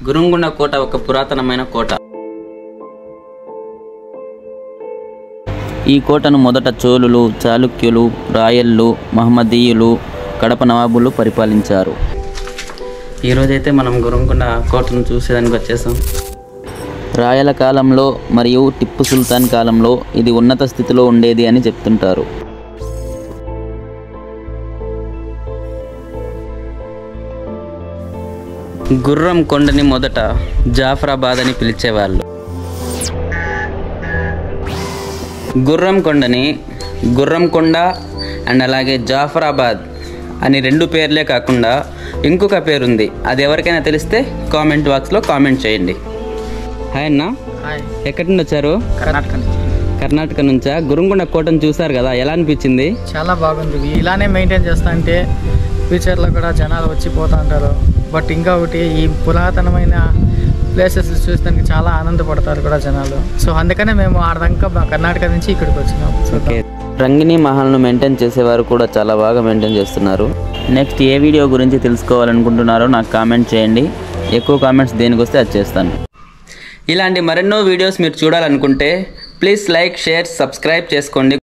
గురుంగుండ కోట ఒక పురాతనమైన కోట. ఈ కోటను మొదట చోళులు, చాళుక్యులు, రాయళ్ళు, మహమ్మదీయులు, కడప నవాబులు పరిపాలించారు. ఈరోజైతే మనం గురుంగుండ కోటను చూసేదానికి వచ్చేసాం. రాయల కాలంలో మరియు టిప్పు సుల్తాన్ కాలంలో ఇది ఉన్నత స్థితిలో ఉండేది అని చెప్తుంటారు. గుర్రం కొండని మొదట జాఫరాబాద్ అని పిలిచేవాళ్ళు. గుర్రం కొండని గుర్రం కొండ అండ్ అలాగే జాఫరాబాద్ అని 2 పేర్లే కాకుండా ఇంకొక పేరుంది. అది ఎవరికైనా తెలిస్తే కామెంట్ బాక్స్లో కామెంట్ చేయండి. హాయ్ అన్న. ఎక్కడి నుండి వచ్చారు? కర్ణాటక నుంచా? గురుంగుండ కోటను చూసారు కదా, ఎలా అనిపించింది? చాలా బాగుంది. ఇలానే మెయింటైన్ చేస్తా అంటే ఫ్యూచర్లో కూడా జనాలు వచ్చిపోతూ ఉంటారు. బట్ ఇంకా ఒకటి, ఈ పురాతనమైన ప్లేసెస్ చూడడానికి చాలా ఆనందపడతారు కూడా జనాలు. సో అందుకనే మేము ఆడదాకా కర్ణాటక నుంచి ఇక్కడికి వచ్చినాం. ఓకే. రంగిణి మహల్ను మెయింటైన్ చేసేవారు కూడా చాలా బాగా మెయింటైన్ చేస్తున్నారు. నెక్స్ట్ ఏ వీడియో గురించి తెలుసుకోవాలనుకుంటున్నారో నాకు కామెంట్ చేయండి. ఎక్కువ కామెంట్స్ దేనికి వస్తే అది చేస్తాను. ఇలాంటి మరెన్నో వీడియోస్ మీరు చూడాలనుకుంటే ప్లీజ్ లైక్, షేర్, సబ్స్క్రైబ్ చేసుకోండి.